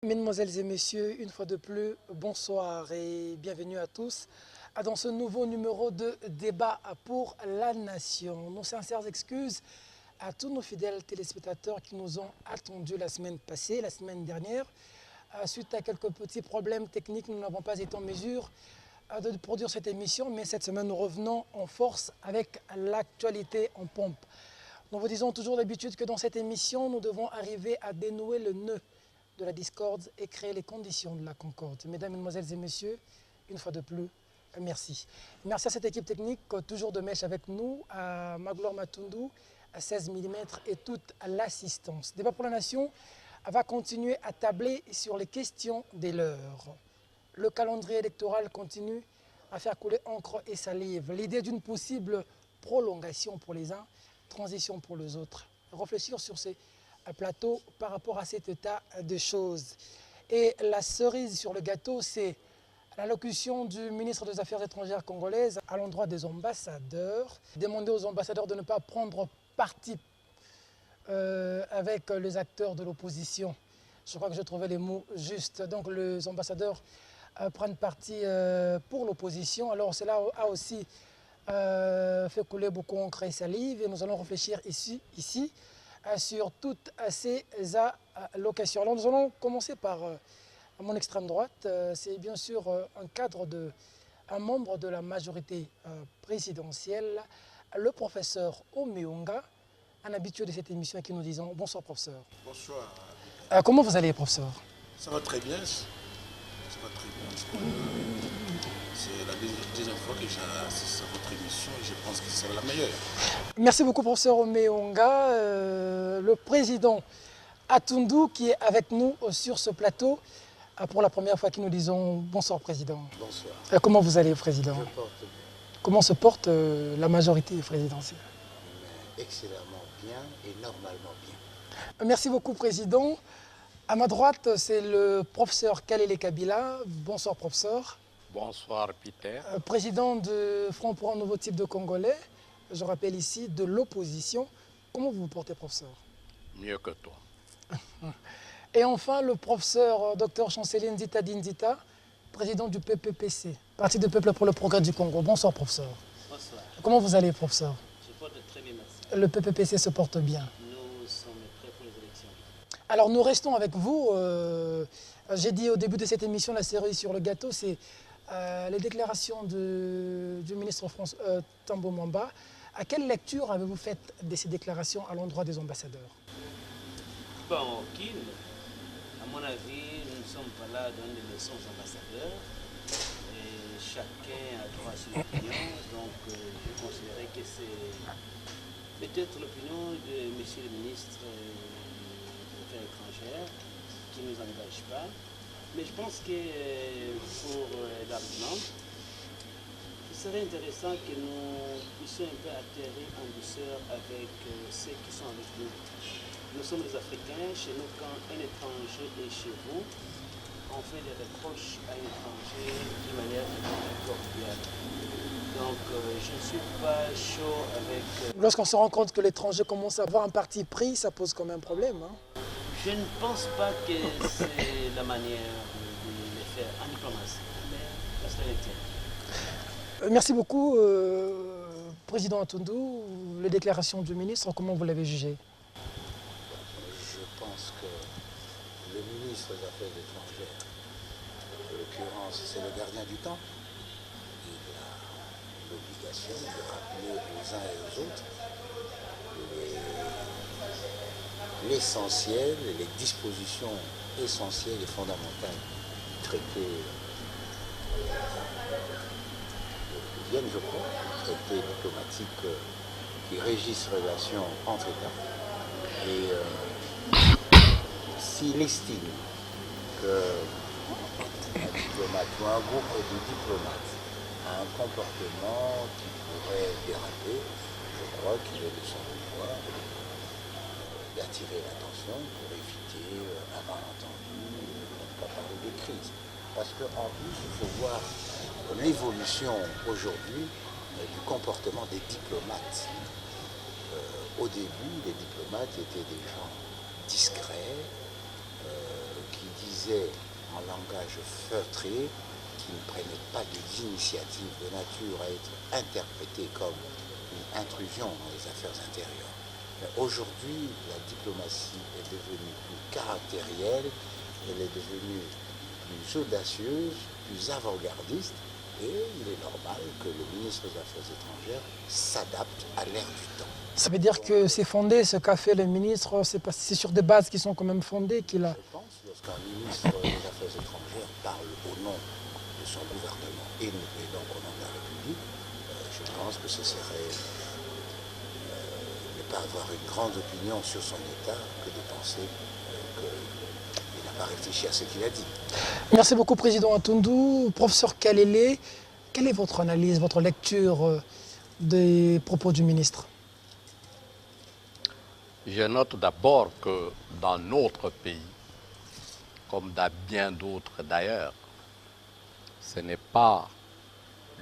Mesdemoiselles et messieurs, une fois de plus, bonsoir et bienvenue à tous dans ce nouveau numéro de débat pour la nation. Nos sincères excuses à tous nos fidèles téléspectateurs qui nous ont attendus la semaine passée, la semaine dernière. Suite à quelques petits problèmes techniques, nous n'avons pas été en mesure de produire cette émission, mais cette semaine, nous revenons en force avec l'actualité en pompe. Nous vous disons toujours d'habitude que dans cette émission, nous devons arriver à dénouer le nœud de la discorde et créer les conditions de la concorde. Mesdames, Mesdemoiselles et Messieurs, une fois de plus, merci. Merci à cette équipe technique, toujours de mèche avec nous, à Magloire Matundu, à 16 mm et toute l'assistance. Débat pour la nation va continuer à tabler sur les questions des leurs. Le calendrier électoral continue à faire couler encre et salive. L'idée d'une possible prolongation pour les uns, transition pour les autres. Réfléchir sur ces plateaux par rapport à cet état de choses. Et la cerise sur le gâteau, c'est l'allocution du ministre des Affaires étrangères congolaises à l'endroit des ambassadeurs. Demander aux ambassadeurs de ne pas prendre parti avec les acteurs de l'opposition. Je crois que je trouvais les mots justes. Donc les ambassadeurs prennent parti pour l'opposition. Alors cela a aussi fait couler beaucoup d'encre et salive et nous allons réfléchir ici sur toutes ces allocations. Alors nous allons commencer par mon extrême droite. C'est bien sûr un membre de la majorité présidentielle, le professeur Omeonga, un habitué de cette émission à qui nous disons bonsoir professeur. Bonsoir. Comment vous allez professeur? Ça va très bien. Ça va très bien. C'est la deuxième fois que j'assiste à votre émission et je pense que c'est la meilleure. Merci beaucoup professeur Omeonga. Le président Atundu qui est avec nous sur ce plateau pour la première fois qui nous disons bonsoir président. Bonsoir. Comment vous allez président? Je porte bien. Comment se porte la majorité présidentielle? Excellemment bien et normalement bien. Merci beaucoup président. À ma droite c'est le professeur Kalele Kabila. Bonsoir professeur. Bonsoir Peter. Président de Front pour un nouveau type de Congolais, je rappelle ici de l'opposition. Comment vous vous portez professeur? Mieux que toi. Et enfin le professeur Dr Chancelier Nzita Dinzita, président du PPPC, Parti de Peuple pour le Progrès du Congo. Bonsoir professeur. Bonsoir. Comment vous allez professeur? Je porte très bien, merci. Le PPPC se porte bien. Nous sommes prêts pour les élections. Alors nous restons avec vous. J'ai dit au début de cette émission, la cerise sur le gâteau, c'est les déclarations du ministre Tambo Mwamba. À quelle lecture avez-vous fait de ces déclarations à l'endroit des ambassadeurs? Bon, aucune. À mon avis, nous ne sommes pas là à donner des leçons aux ambassadeurs. Et chacun a droit à son opinion. Donc, je considérais que c'est peut-être l'opinion de M. le ministre des Affaires étrangères qui ne nous engage pas. Mais je pense que pour l'argument, il serait intéressant que nous puissions un peu atterrir en douceur avec ceux qui sont avec nous. Nous sommes des Africains, chez nous quand un étranger est chez vous, on fait des reproches à un étranger de manière cordiale. Donc je ne suis pas chaud avec... Lorsqu'on se rend compte que l'étranger commence à avoir un parti pris, ça pose quand même un problème. Hein? Je ne pense pas que c'est la manière de le faire en diplomatie, mais à cela tient. Merci beaucoup, Président Atundu. Les déclarations du ministre, comment vous l'avez jugé? Je pense que le ministre des Affaires étrangères, en l'occurrence, c'est le gardien du temps. Il a l'obligation de rappeler aux uns et aux autres l'essentiel, les dispositions essentielles et fondamentales du traité de Vienne, je crois, traité diplomatique qui régissent les relations entre États. Et s'il estime qu'un diplomate ou un groupe de diplomates a un comportement qui pourrait déraper, je crois qu'il est de son devoir d'attirer l'attention pour éviter un malentendu, ne pas parler des crises. Parce qu'en plus, il faut voir l'évolution aujourd'hui du comportement des diplomates. Au début, les diplomates étaient des gens discrets, qui disaient disait en langage feutré qu'ils ne prenaient pas d'initiative de nature à être interprétée comme une intrusion dans les affaires intérieures. Mais aujourd'hui, la diplomatie est devenue plus caractérielle, elle est devenue plus audacieuse, plus avant-gardiste, et il est normal que le ministre des Affaires étrangères s'adapte à l'ère du temps. Ça veut dire que c'est fondé, ce qu'a fait le ministre, c'est sur des bases qui sont quand même fondées qu'il a... Je pense, lorsqu'un ministre des Affaires étrangères parle au nom de son gouvernement et donc au nom de la République, je pense que ce serait ne pas avoir une grande opinion sur son État que de penser qu'il n'a pas réfléchi à ce qu'il a dit. Merci beaucoup, Président Atundu. Professeur Kalele, quelle est votre analyse, votre lecture des propos du ministre? Je note d'abord que dans notre pays, comme dans bien d'autres d'ailleurs, ce n'est pas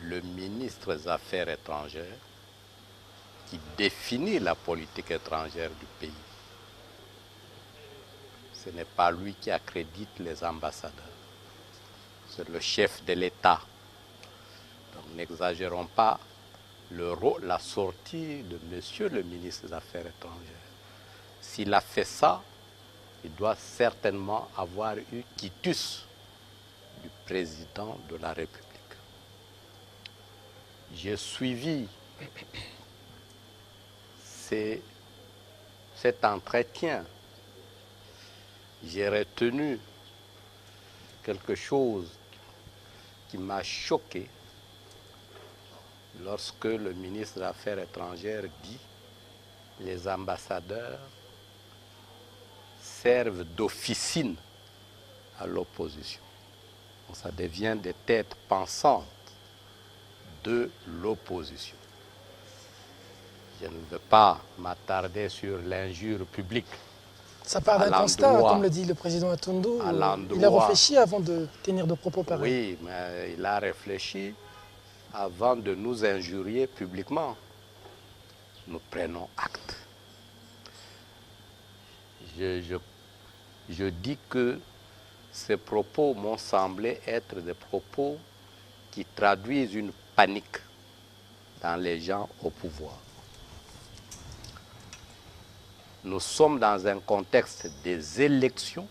le ministre des Affaires étrangères qui définit la politique étrangère du pays. Ce n'est pas lui qui accrédite les ambassadeurs. C'est le chef de l'État. Donc n'exagérons pas la sortie de monsieur le ministre des Affaires étrangères. S'il a fait ça, il doit certainement avoir eu quitus du président de la République. J'ai suivi cet entretien. J'ai retenu quelque chose qui m'a choqué lorsque le ministre des Affaires étrangères dit que les ambassadeurs servent d'officine à l'opposition. Ça devient des têtes pensantes de l'opposition. Je ne veux pas m'attarder sur l'injure publique. Ça part d'un constat, comme le dit le président Atundu. Il a réfléchi avant de tenir de propos pareils. Oui, mais il a réfléchi avant de nous injurier publiquement. Nous prenons acte. Je dis que ces propos m'ont semblé être des propos qui traduisent une panique dans les gens au pouvoir. Nous sommes dans un contexte des élections.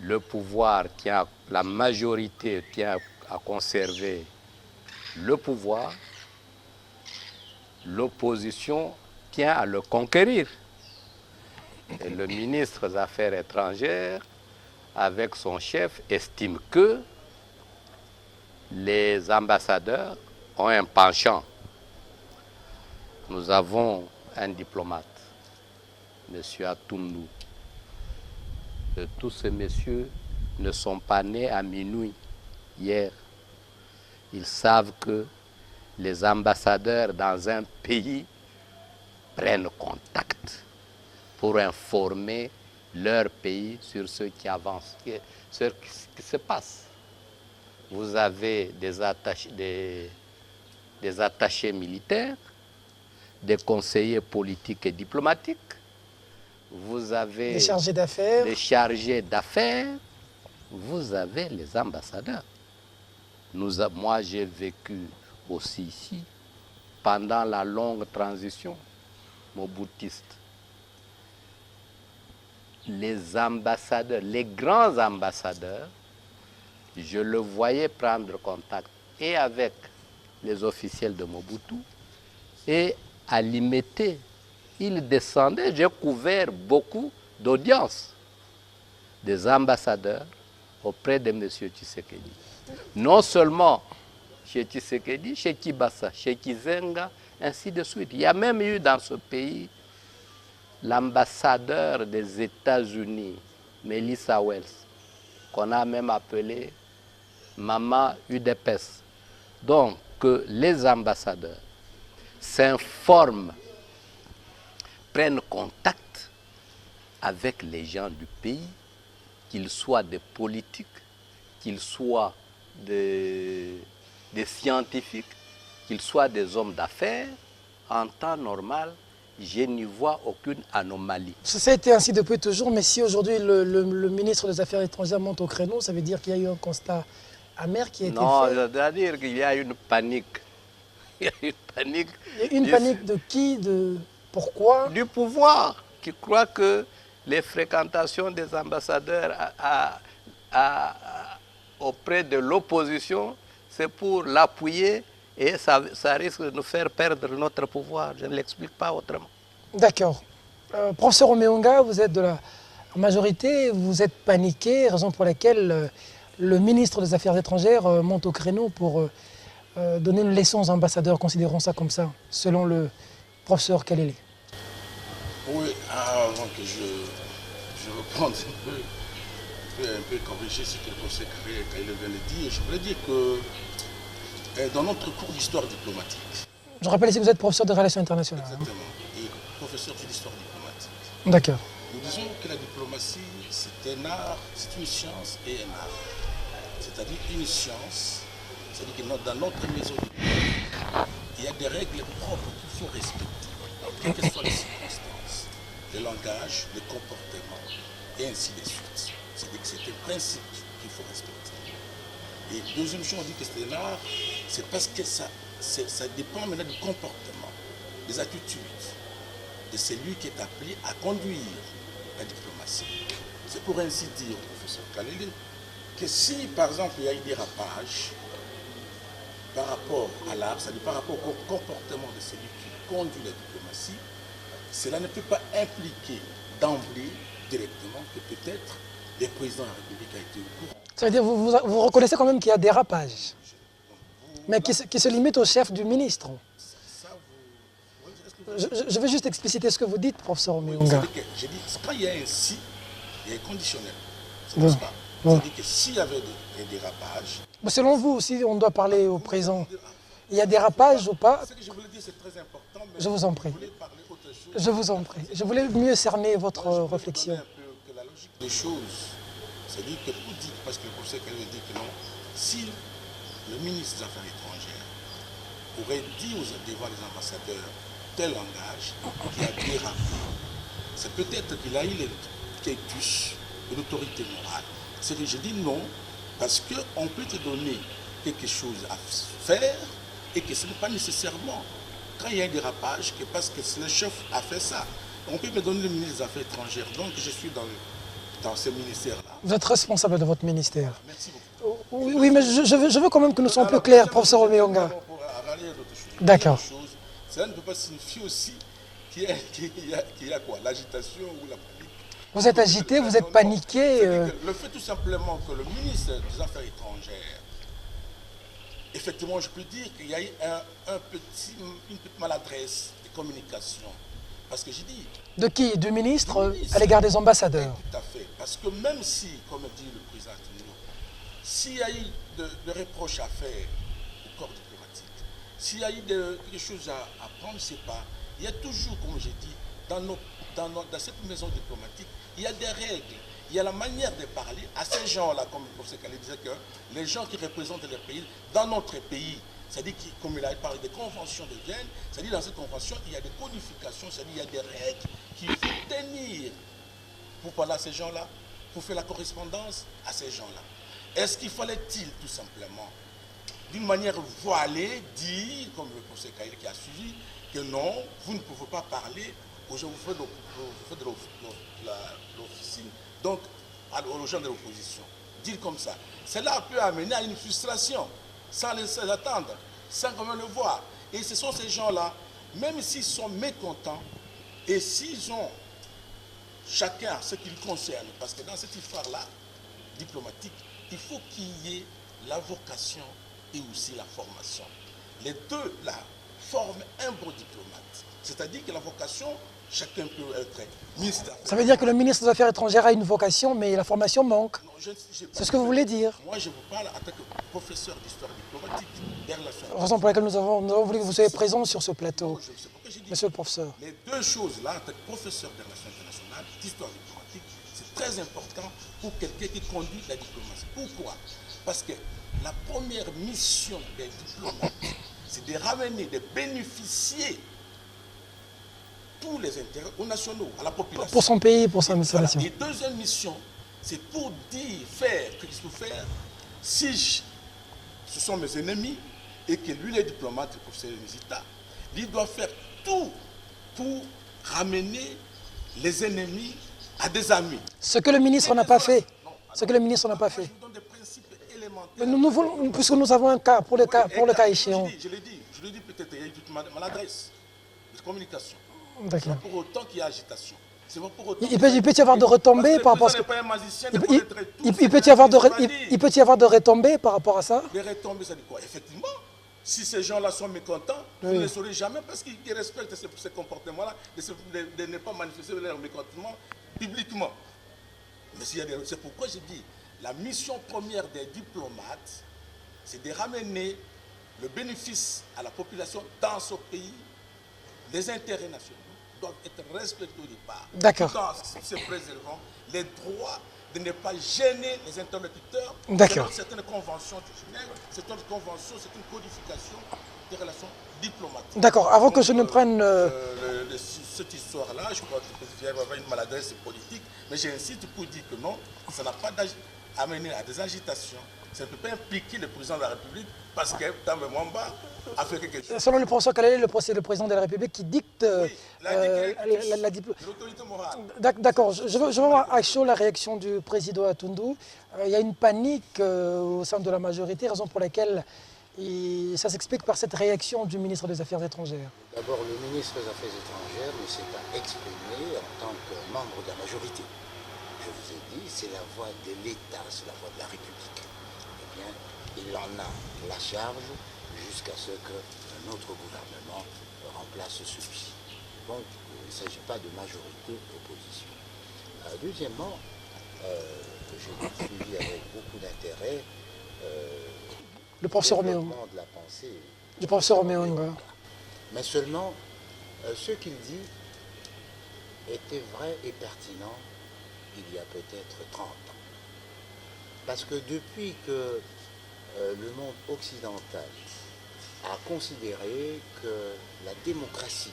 Le pouvoir tient, la majorité tient à conserver le pouvoir. L'opposition tient à le conquérir. Et le ministre des Affaires étrangères, avec son chef, estime que les ambassadeurs ont un penchant. Nous avons un diplomate, M. Atundu. Tous ces messieurs ne sont pas nés à minuit hier. Ils savent que les ambassadeurs dans un pays prennent contact pour informer leur pays sur ce qui avance, sur ce qui se passe. Vous avez des attachés militaires, des conseillers politiques et diplomatiques, vous avez des chargés d'affaires, vous avez les ambassadeurs. Moi, j'ai vécu aussi ici, pendant la longue transition moboutiste. Les ambassadeurs, les grands ambassadeurs, je le voyais prendre contact et avec les officiels de Mobutu et à Limete, il descendait, j'ai couvert beaucoup d'audiences des ambassadeurs auprès de M. Tshisekedi. Non seulement chez Tshisekedi, chez Kibasa, chez Kizenga, ainsi de suite. Il y a même eu dans ce pays l'ambassadeur des États-Unis, Melissa Wells, qu'on a même appelé Maman UDPS. Donc, que les ambassadeurs s'informent, prennent contact avec les gens du pays, qu'ils soient des politiques, qu'ils soient des scientifiques, qu'ils soient des hommes d'affaires, en temps normal, je n'y vois aucune anomalie. Ça a été ainsi depuis toujours, mais si aujourd'hui le ministre des Affaires étrangères monte au créneau, ça veut dire qu'il y a eu un constat amer qui a été Non, fait. c'est-à-dire qu'il y a une panique. Il y a une panique. Une panique de qui, pourquoi? Du pouvoir, qui croit que les fréquentations des ambassadeurs auprès de l'opposition, c'est pour l'appuyer et ça risque de nous faire perdre notre pouvoir. Je ne l'explique pas autrement. D'accord. Professeur Omeonga, vous êtes de la majorité, vous êtes paniqué, raison pour laquelle le ministre des Affaires étrangères monte au créneau pour donner une leçon aux ambassadeurs, considérons ça comme ça, selon le professeur Kalele. Oui, avant que je reprenne un peu corriger ce que le professeur Kalele vient de dire, je voulais dire que dans notre cours d'histoire diplomatique, Je rappelle ici que vous êtes professeur de relations internationales. exactement, et professeur d'histoire diplomatique, D'accord. nous disons que la diplomatie, c'est un art, c'est une science et un art. C'est-à-dire une science, c'est-à-dire que dans notre maison diplomatique, il y a des règles propres qu'il faut respecter, quelles que soient les circonstances, le langage, le comportement, et ainsi de suite. C'est-à-dire que c'est un principe qu'il faut respecter. Et deuxième chose, on dit que c'est un art, c'est parce que ça dépend maintenant du comportement, des attitudes de celui qui est appelé à conduire la diplomatie. C'est pour ainsi dire, professeur Kalele, que si par exemple il y a eu des rapages par rapport à l'art, c'est-à-dire par rapport au comportement de celui qui conduit la diplomatie, cela ne peut pas impliquer d'emblée directement que peut-être le président de la République a été au courant. Ça veut dire que vous reconnaissez quand même qu'il y a des rapages, mais qui se limitent au chef du ministre. Je veux juste expliciter ce que vous dites, professeur Omeonga. J'ai dit, quand il y a un si, il y a un conditionnel. C'est Bon. pas. Bon. C'est-à-dire que s'il y avait des dérapages, Mais selon vous aussi, on doit parler au présent. Il y a des rapages ou pas? ce que je voulais dire, c'est très important, mais Je vous en prie. je voulais parler autre chose. Je vous en prie. Je voulais mieux cerner votre Moi, je voulais réflexion. donner un peu que la logique des choses, c'est-à-dire que pour dire, parce que le professeur Kalele dit que non, si le ministre des Affaires étrangères aurait dit devant les ambassadeurs tel langage qui a dérapé, c'est peut-être qu'il a eu le quietus de l'autorité morale. C'est que je dis non, parce qu'on peut te donner quelque chose à faire et que ce n'est pas nécessairement quand il y a un dérapage, que parce que le chef a fait ça. On peut me donner le ministre des Affaires étrangères, donc je suis dans ce ministère-là. Vous êtes responsable de votre ministère. Merci beaucoup. Oui, mais je veux quand même que nous soyons plus clairs, professeur Omeonga. Pour râler d'autres choses. D'accord. D'autres choses, cela ne peut pas signifier aussi qu'il y a quoi, l'agitation ou la panique. Vous êtes agité, vous êtes paniqué. C'est-à-dire que le fait tout simplement que le ministre des Affaires étrangères, effectivement, je peux dire qu'il y a eu une petite maladresse de communication. Parce que j'ai dit, De qui? Du ministre Du ministre. à l'égard des ambassadeurs. tout à fait. Parce que même si, comme dit le président Tino, s'il y a eu de reproches à faire au corps diplomatique, s'il y a eu quelque chose à prendre, c'est pas. Il y a toujours, comme j'ai dit, dans cette maison diplomatique, il y a des règles, il y a la manière de parler à ces gens-là, comme le professeur Kalele disait, que les gens qui représentent les pays, dans notre pays, c'est-à-dire, comme il a parlé des conventions de Vienne, c'est-à-dire dans cette convention, il y a des codifications, c'est-à-dire il y a des règles qu'il faut tenir pour parler à ces gens-là, pour faire la correspondance à ces gens-là. Est-ce qu'il fallait-il tout simplement, d'une manière voilée, dire, comme le professeur Kalele qui a suivi, que non, vous ne pouvez pas parler aux gens, vous faites de l'officine, donc aux gens de l'opposition. Dire comme ça. Cela peut amener à une frustration, sans les attendre, sans quand même le voir. Et ce sont ces gens-là, même s'ils sont mécontents, et s'ils ont chacun ce qui le concerne, parce que dans cette histoire-là, diplomatique, il faut qu'il y ait la vocation et aussi la formation. Les deux là forment un bon diplomate. C'est-à-dire que la vocation, chacun peut être ministre. Ça veut dire que le ministre des Affaires étrangères a une vocation, mais la formation manque. C'est ce que vous voulez dire. Moi, je vous parle en tant que professeur d'histoire diplomatique, des relations. Raison pour laquelle nous avons voulu que vous soyez présent sur ce plateau, C'est pourquoi j'ai dit, monsieur le professeur. les deux choses-là, en tant que professeur des relations internationales, d'histoire diplomatique, c'est très important pour quelqu'un qui conduit la diplomatie. Pourquoi? Parce que la première mission des diplomates, c'est de ramener, de bénéficier tous les intérêts aux nationaux, à la population. Pour son pays, pour sa Voilà. nation. Et deuxième mission, c'est pour dire, faire ce qu'il faut faire. Si ce sont mes ennemis et que lui, le diplomate, le professeur Nzita, il doit faire tout pour ramener les ennemis à des amis. Ce que le ministre n'a pas fait. Ce que le ministre n'a pas Je fait. vous donne des principes élémentaires. Mais nous voulons, puisque nous avons un cas, pour le cas échéant. Je l'ai dit peut-être, il y a eu toute maladresse de communication. D'accord. Pour autant qu'il y a agitation. C'est pas pour autant Il peut y avoir de retombées par rapport à ce que... Il peut y avoir de retombées par rapport à ça. Les retombées, ça dit quoi? Effectivement, si ces gens-là sont mécontents, vous ne les saurez jamais parce qu'ils respectent ces comportements-là, de ne pas manifester leur mécontentement publiquement. Mais c'est pourquoi je dis, la mission première des diplomates, c'est de ramener le bénéfice à la population dans ce pays. Les intérêts nationaux doivent être respectés au départ. D'accord. Tout en se préservant les droits de ne pas gêner les interlocuteurs. D'accord. C'est une convention du Genève, c'est une convention, c'est une codification des relations diplomatiques. D'accord, avant que je ne prenne... Cette histoire-là, je crois qu'il y avait une maladresse politique, mais j'insiste pour dire que non, ça n'a pas amené à des agitations. Ça ne peut pas impliquer le président de la République parce que Tambe Mwamba a fait quelque chose. Selon le professeur Kalele, c'est le président de la République qui dicte la diplomatie. L'autorité morale. D'accord, je veux voir à chaud la réaction du président Atundu. Il y a une panique au sein de la majorité, raison pour laquelle ça s'explique par cette réaction du ministre des Affaires étrangères. D'abord, le ministre des Affaires étrangères ne s'est pas exprimé en tant que membre de la majorité. Je vous ai dit, c'est la voix de l'État, c'est la voix de la République. Eh bien, il en a la charge jusqu'à ce qu'un autre gouvernement remplace celui-ci. Donc, il ne s'agit pas de majorité-opposition. Deuxièmement, j'ai suivi avec beaucoup d'intérêt Le professeur Roméo. de la pensée. Le professeur Roméo Nga. Mais seulement, ce qu'il dit était vrai et pertinent il y a peut-être 30 ans. Parce que depuis que le monde occidental a considéré que la démocratie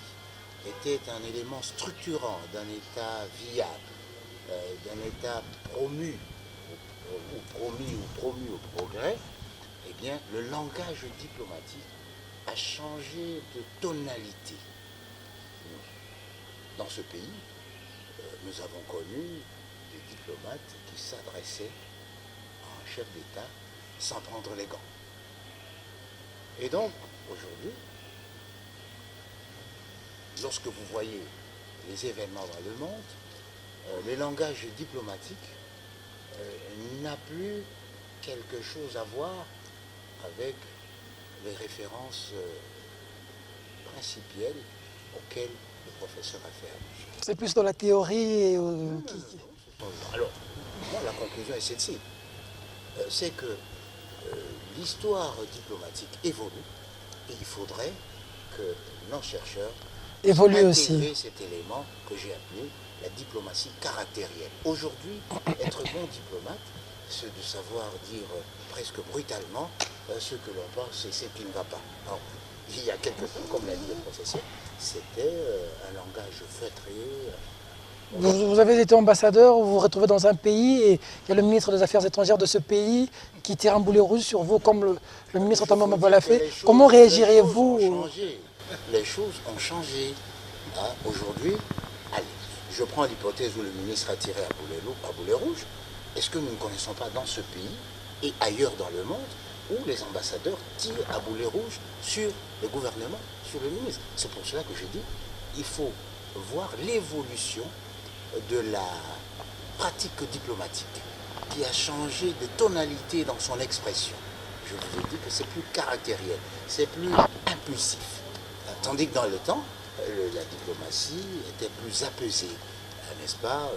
était un élément structurant d'un État viable, d'un État promu au progrès, eh bien, le langage diplomatique a changé de tonalité. Dans ce pays, nous avons connu des diplomates qui s'adressaient à un chef d'État sans prendre les gants. Et donc, aujourd'hui, lorsque vous voyez les événements dans le monde, le langage diplomatique n'a plus quelque chose à voir avec les références principielles auxquelles le professeur a fait allusion. C'est plus dans la théorie. Alors, moi, la conclusion est celle-ci. C'est que l'histoire diplomatique évolue et il faudrait que nos chercheurs Évolue aussi. intégrer cet élément que j'ai appelé la diplomatie caractérielle. Aujourd'hui, être bon diplomate, c'est de savoir dire presque brutalement ce que l'on pense et ce qui ne va pas. Alors, il y a quelque temps, comme l'a dit le professeur, c'était un langage feutré. Vous avez été ambassadeur, vous vous retrouvez dans un pays et il y a le ministre des Affaires étrangères de ce pays qui tire un boulet rouge sur vous comme le ministre Thomas Mabala l'a fait. Comment réagiriez-vous? Les choses ont changé. Aujourd'hui, allez, je prends l'hypothèse où le ministre a tiré à boulet rouge. Est-ce que nous ne connaissons pas dans ce pays et ailleurs dans le monde où les ambassadeurs tirent à boulet rouge sur le gouvernement, sur le ministre? C'est pour cela que je dis il faut voir l'évolution de la pratique diplomatique qui a changé de tonalité dans son expression. Je vous ai dit que c'est plus caractériel, c'est plus impulsif. Tandis que dans le temps, la diplomatie était plus apaisée, n'est-ce pas?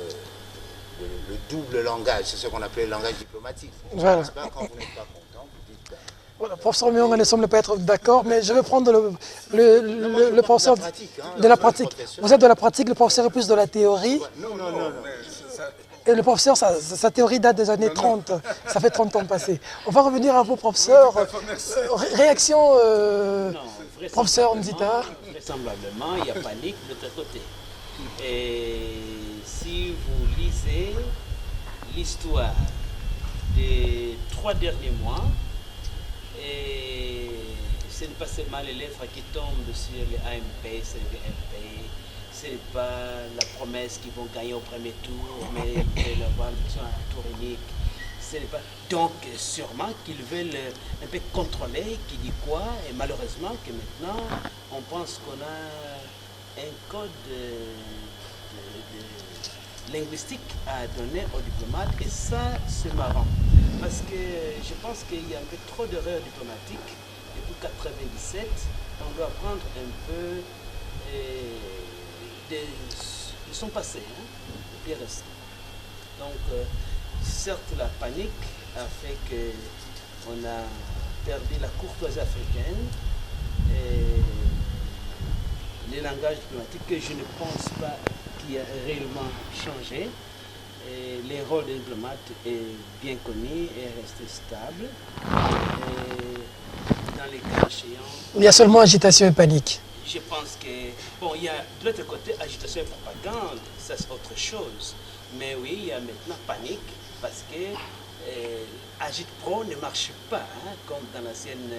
Le double langage, c'est ce qu'on appelait le langage diplomatique. Voilà. N'est-ce pas? Quand vous n'êtes pas content, vous dites... Voilà, professeur Roméo ne semble pas être d'accord, mais je vais prendre le professeur de la pratique. Vous êtes de la pratique, le professeur est plus de la théorie. Non. Et le professeur, sa théorie date des années 30. Ça fait 30 ans passés. On va revenir à vous, professeur. Réaction, professeur Nzita. Vraisemblablement, il y a panique de l'autre côté. Et si vous lisez l'histoire des 3 derniers mois, et ce n'est pas seulement les lettres qui tombent sur les AMP, c'est le MP, ce n'est pas la promesse qu'ils vont gagner au premier tour, mais avoir l'élection à tour unique. Ce n'est pas... Donc sûrement qu'ils veulent un peu contrôler qui dit quoi, et malheureusement que maintenant on pense qu'on a un code linguistique à donner aux diplomates, et ça c'est marrant parce que je pense qu'il y a un peu trop d'erreurs diplomatiques depuis 1997. On doit apprendre un peu de son passé, le plus récent. Donc certes la panique a fait qu'on a perdu la courtoisie africaine et les langages diplomatiques que je ne pense pas qui a réellement changé. Et les rôles des diplomates est bien connu et resté stable. Et dans les cas échéants, Il y a seulement agitation et panique. je pense que, bon, il y a de l'autre côté agitation et propagande, ça c'est autre chose. Mais oui, il y a maintenant panique parce que Agitpro ne marche pas comme dans l'ancienne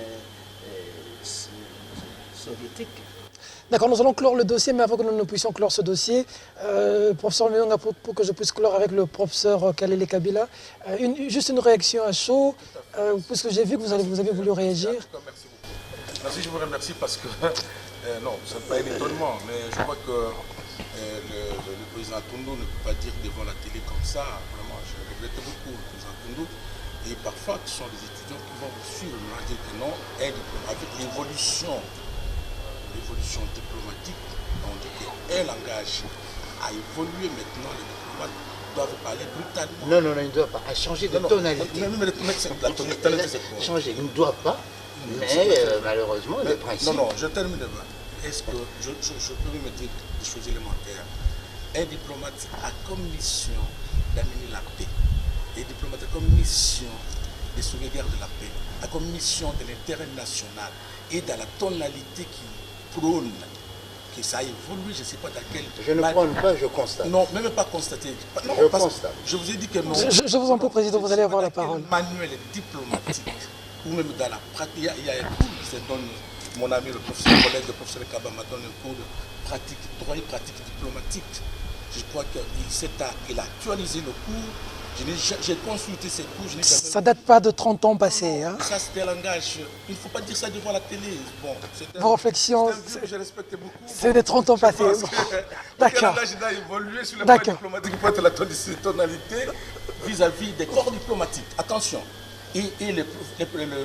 soviétique. D'accord, nous allons clore le dossier, mais avant que nous ne puissions clore ce dossier, professeur Nyonga, pour que je puisse clore avec le professeur Kalele Kabila, juste une réaction à chaud, puisque j'ai vu que vous avez voulu réagir. Merci beaucoup. Merci, je vous remercie parce que, non, ce n'est pas un étonnement, mais je crois que le président Toundou ne peut pas dire devant la télé comme ça. Vraiment, je regrette beaucoup le président Toundou. Et parfois, ce sont des étudiants qui vont suivre, dire que non, avec l'évolution diplomatique, on dit qu'un langage a évolué maintenant, les diplomates doivent parler brutalement. Non, il ne doit pas. À changer de tonalité. La tonalité, c'est quoi? Changer, il ne doit pas, mais malheureusement, les principes... Non, je termine demain. Est-ce que je peux vous mettre des choses élémentaires? Un diplomate a comme mission d'amener la paix. Un diplomate a comme mission de sauvegarder de la paix, a comme mission de l'intérêt national et dans la tonalité qui prône que ça évolue, je ne sais pas dans quel... Je ne prône pas, je constate. Non, même pas constater. Non, je constate. Je vous ai dit que non. Je vous en prie, Président, vous allez avoir la parole. Manuel diplomatique, ou même dans la pratique, il y a un cours qui se donne, mon ami, le professeur collègue, le professeur Kaba m'a donné un cours de pratique, droit et pratique diplomatique. Je crois qu'il a actualisé le cours. J'ai consulté ces cours, je n'ai jamais... Ça date pas de 30 ans passés. Hein. Ça, c'était un langage. Il ne faut pas dire ça devant la télé. Bon, vos réflexions, je respecte beaucoup. C'est des 30 ans passés. D'accord. Le langage doit évoluer sur le plan diplomatique pour être la tonalité vis-à-vis des corps diplomatiques. Attention. Et le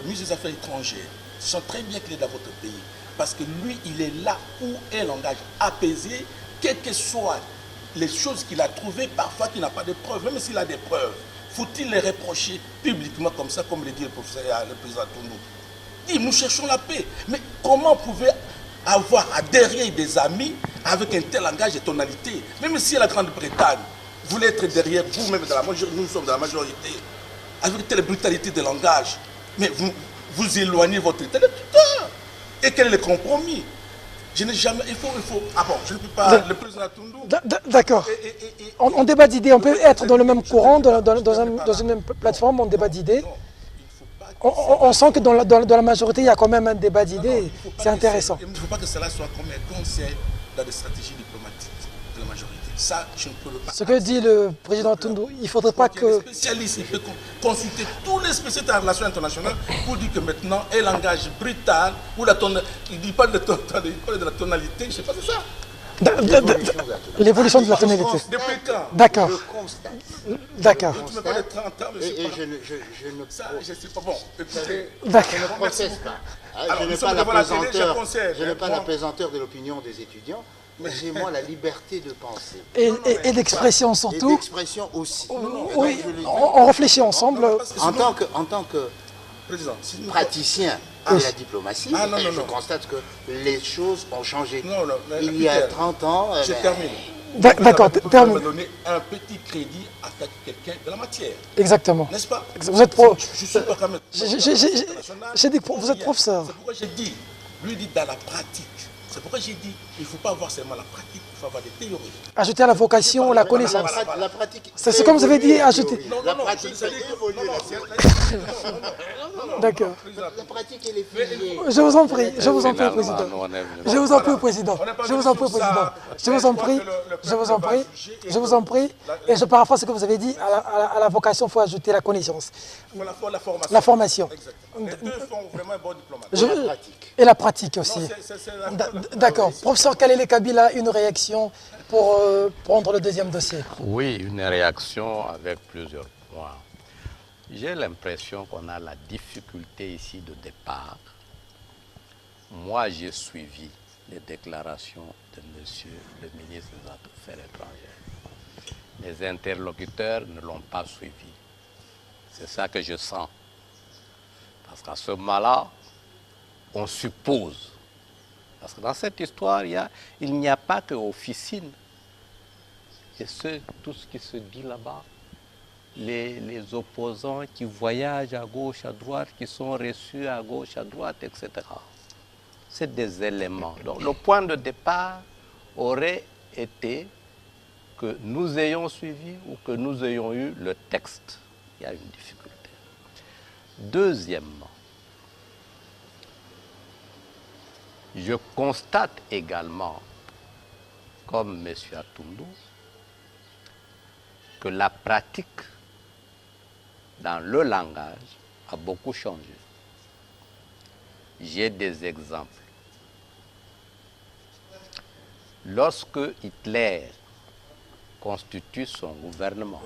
ministre des Affaires étrangères sent très bien qu'il est dans votre pays. Parce que lui, il est là où un langage apaisé, quel que soit les choses qu'il a trouvées, parfois qu'il n'a pas de preuves, même s'il a des preuves, faut-il les reprocher publiquement comme ça, comme le dit le professeur, le président Toundou? Dit, nous cherchons la paix. Mais comment pouvez avoir derrière des amis avec un tel langage et tonalité? Même si la Grande-Bretagne voulait être derrière vous-même, nous sommes dans la majorité, avec telle brutalité de langage, mais vous éloignez votre interlocuteur. Et quel est le compromis? Je n'ai jamais... Il faut... Ah bon, je ne peux pas... Le président Toundou... D'accord. On débat d'idées. On peut être dans le même courant, dans une même plateforme, on débat d'idées. On sent que dans la majorité, il y a quand même un débat d'idées. C'est intéressant. Il ne faut pas que cela soit comme un conseil dans des stratégies diplomatiques de la majorité. Ça, je ne peux pas. Ce que dit le président Toundou, il ne faudrait pas que... Les spécialistes, il peut consulter tous les spécialistes en relations internationales pour dire que maintenant, un langage brutal, où il ne dit pas de la tonalité, je ne sais pas, c'est ça. L'évolution de la tonalité. Depuis quand? D'accord. Je constate. D'accord. Tu me parles de 30 ans, mais Et je ne... ça, je ne sais pas. Bon, écoutez... D'accord. Je ne processe pas. Alors, je n'ai nous pas sommes devant la télé, je conseille. Je n'ai pas la pesanteur de l'opinion des étudiants, mais j'ai moi la liberté de penser. Et d'expression Et surtout. d'expression aussi. Oui, on réfléchit ensemble. En tant que président, praticien de la diplomatie, je constate que les choses ont changé. Il y a 30 ans... Je termine. D'accord, termine. On va donner un petit crédit à quelqu'un de la matière. Exactement. N'est-ce pas? Vous êtes pro. Je suis pas quand même. J'ai dit que vous êtes professeur. C'est pourquoi j'ai dit, lui dit dans la pratique. C'est pourquoi j'ai dit, il ne faut pas avoir seulement la pratique, il faut avoir des théories. Ajouter à la vocation, la connaissance. La pratique. C'est comme vous avez dit, ajouter. La pratique, ça évolue. D'accord. La pratique, elle est figée. Je vous en prie, je vous en prie, Finalement, Président. nous, on est venu. Je vous en prie, Président. On n'est pas Je vous en prie, venu sur Président. ça. Je vous en prie, je vous en prie, je vous en prie. Et je paraphrase ce que vous avez dit, à la vocation, il faut ajouter la connaissance. Il faut la formation. La formation. Exactement. Les deux font vraiment un bon diplomate. Et la pratique aussi. Non, c'est la- D'accord. Professeur Kalele Kabila, une réaction pour prendre le deuxième dossier. Oui, une réaction avec plusieurs points. J'ai l'impression qu'on a la difficulté ici de départ. Moi, j'ai suivi les déclarations de monsieur le ministre des Affaires étrangères. Les interlocuteurs ne l'ont pas suivi. C'est ça que je sens. Parce qu'à ce moment-là, on suppose. Parce que dans cette histoire, il n'y a pas que officine. Et tout ce qui se dit là-bas, les opposants qui voyagent à gauche, à droite, qui sont reçus à gauche, à droite, etc. C'est des éléments. Donc le point de départ aurait été que nous ayons suivi ou que nous ayons eu le texte. Il y a une difficulté. Deuxièmement, je constate également, comme M. Atundu, que la pratique dans le langage a beaucoup changé. J'ai des exemples. Lorsque Hitler constitue son gouvernement,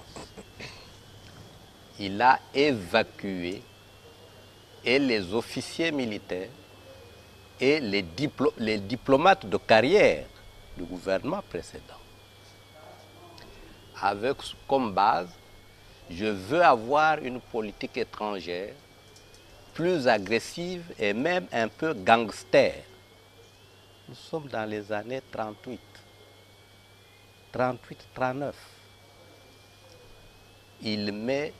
il a évacué et les officiers militaires et les diplomates de carrière du gouvernement précédent. Avec comme base, je veux avoir une politique étrangère plus agressive et même un peu gangster. Nous sommes dans les années 38, 38-39. Il met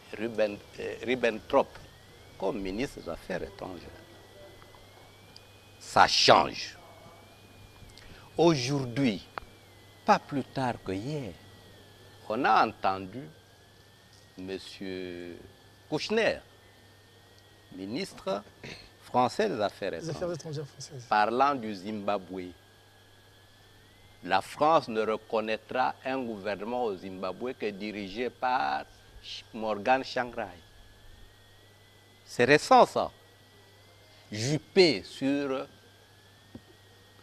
Ribbentrop comme ministre des Affaires étrangères. Ça change. Aujourd'hui, pas plus tard que hier, on a entendu M. Kouchner, ministre français des Affaires étrangères, parlant du Zimbabwe. La France ne reconnaîtra un gouvernement au Zimbabwe que dirigé par Morgan Tsvangirai. C'est récent ça. Juppé sur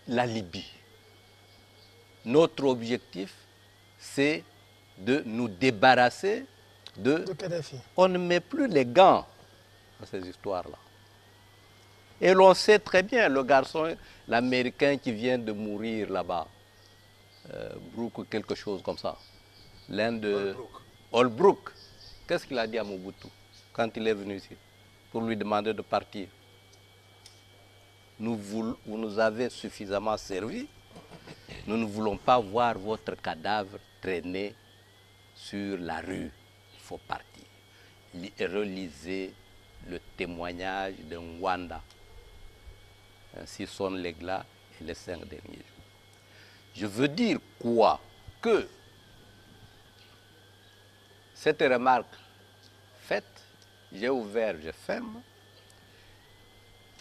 la Libye. Notre objectif, c'est de nous débarrasser de Kadhafi. On ne met plus les gants dans ces histoires-là. Et l'on sait très bien, le garçon, l'Américain qui vient de mourir là-bas, Brooke ou quelque chose comme ça, l'un de Holbrooke, qu'est-ce qu'il a dit à Mobutu quand il est venu ici pour lui demander de partir? Vous nous avez suffisamment servi, nous ne voulons pas voir votre cadavre traîner sur la rue. Il faut partir. Relisez le témoignage de Ngwanda. Ainsi sonnent les glas et les 5 derniers jours. Je veux dire quoi? Que cette remarque faite, j'ai ouvert, je ferme.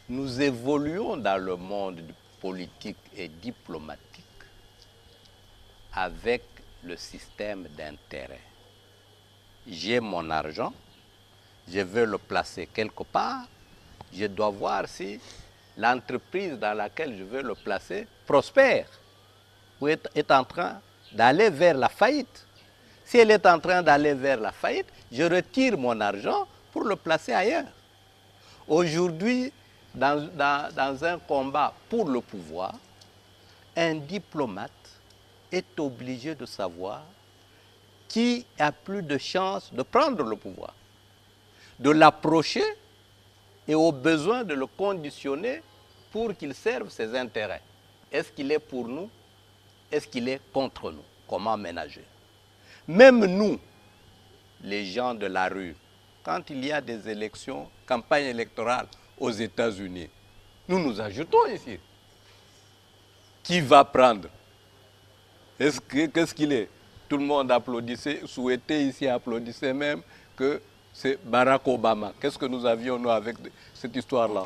Nous évoluons dans le monde politique et diplomatique avec le système d'intérêt. J'ai mon argent, je veux le placer quelque part, je dois voir si l'entreprise dans laquelle je veux le placer prospère ou est en train d'aller vers la faillite. Si elle est en train d'aller vers la faillite, je retire mon argent pour le placer ailleurs. Aujourd'hui, dans un combat pour le pouvoir, un diplomate est obligé de savoir qui a plus de chances de prendre le pouvoir, de l'approcher et au besoin de le conditionner pour qu'il serve ses intérêts. Est-ce qu'il est pour nous? Est-ce qu'il est contre nous? Comment ménager? Même nous, les gens de la rue, quand il y a des élections, campagne électorale aux États-Unis, nous nous ajoutons ici. Qui va prendre? Qu'est-ce qu'il est? Tout le monde applaudissait, souhaitait ici, applaudissait même que c'est Barack Obama. Qu'est-ce que nous avions, nous, avec cette histoire-là?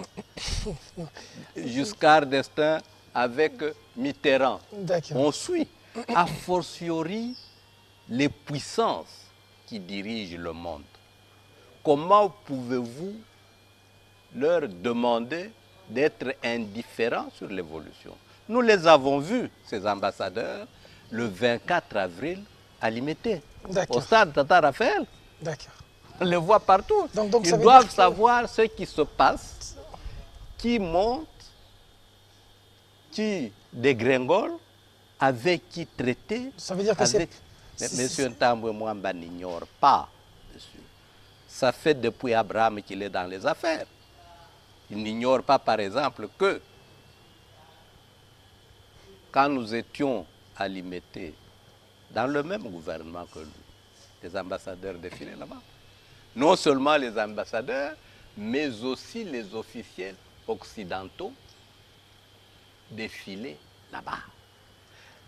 Giscard d'Estaing avec Mitterrand. On suit. A fortiori, les puissances qui dirigent le monde. Comment pouvez-vous leur demander d'être indifférents sur l'évolution? Nous les avons vus, ces ambassadeurs, le 24 avril à Limité, au stade Tata Raphaël. On les voit partout. Donc ils doivent savoir ce qui se passe, qui monte, qui dégringole, avec qui traiter. Ça veut dire que c'est... Monsieur Ntambwe Mwamba n'ignore pas, monsieur. Ça fait depuis Abraham qu'il est dans les affaires. Il n'ignore pas, par exemple, que quand nous étions à Limité, dans le même gouvernement que lui, les ambassadeurs défilaient là-bas. Non seulement les ambassadeurs, mais aussi les officiels occidentaux défilaient là-bas.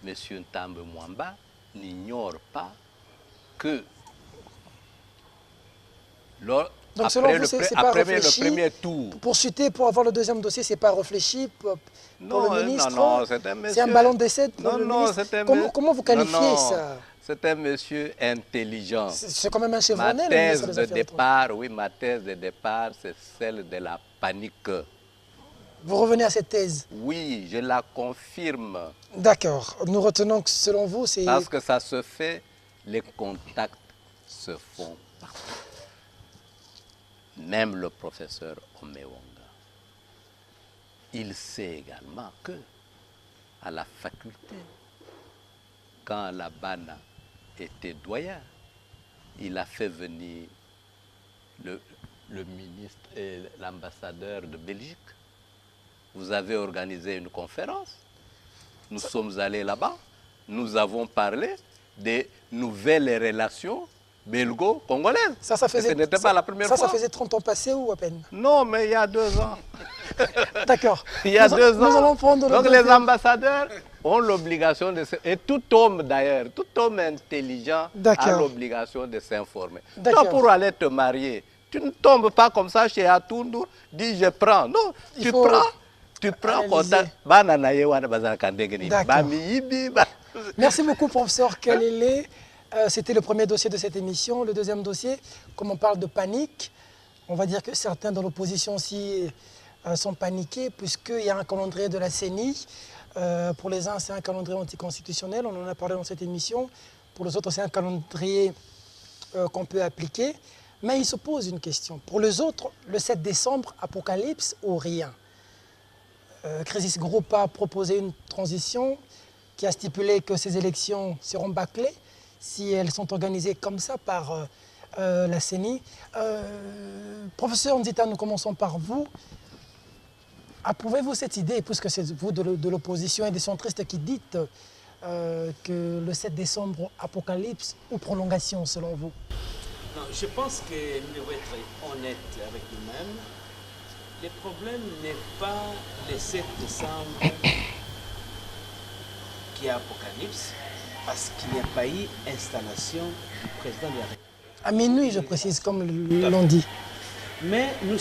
Monsieur Ntambwe Mwamba n'ignore pas que donc selon vous, c'est pas réfléchi. Le premier tour. Pour chuter, pour avoir le deuxième dossier, c'est pas réfléchi pour le ministre. Non, c'est un monsieur. C'est un ballon d'essai pour le ministre. Comment vous qualifiez ça? C'est un monsieur intelligent. C'est quand même un chevronné. Ma thèse de départ, oui, ma thèse de départ, c'est celle de la panique. Vous revenez à cette thèse? Oui, je la confirme. D'accord. Nous retenons que selon vous, c'est... Parce que ça se fait, les contacts se font partout. Même le professeur Omewonga, il sait également que à la faculté, quand la Bana était doyen, il a fait venir le ministre et l'ambassadeur de Belgique. Vous avez organisé une conférence. Nous sommes allés là-bas. Nous avons parlé des nouvelles relations belgo-congolaises. Ça faisait, ce n'était pas la première fois. Ça faisait 30 ans passés ou à peine? Non, mais il y a 2 ans. D'accord. Il y a 2 ans. Nous allons prendre donc les ambassadeurs ont l'obligation de se... Et tout homme d'ailleurs, tout homme intelligent a l'obligation de s'informer. Donc pour aller te marier, tu ne tombes pas comme ça chez Atundu, dis je prends. Non, tu prends contact. Merci beaucoup, professeur Kalele. C'était le premier dossier de cette émission. Le deuxième dossier, comme on parle de panique, on va dire que certains dans l'opposition aussi sont paniqués, puisqu'il y a un calendrier de la CENI. Pour les uns, c'est un calendrier anticonstitutionnel, on en a parlé dans cette émission. Pour les autres, c'est un calendrier qu'on peut appliquer. Mais il se pose une question. Pour les autres, le 7 décembre, apocalypse ou rien? Crisis Group a proposé une transition qui a stipulé que ces élections seront bâclées si elles sont organisées comme ça par la CENI. Professeur Nzita, nous commençons par vous. Approuvez-vous cette idée, puisque c'est vous de l'opposition et des centristes qui dites que le 7 décembre, apocalypse ou prolongation selon vous? Non, je pense que nous devons être honnêtes avec nous-mêmes. Le problème n'est pas le 7 décembre qui est apocalypse, parce qu'il n'y a pas eu installation du président de la République. À minuit, je précise, comme l'on dit. Mais nous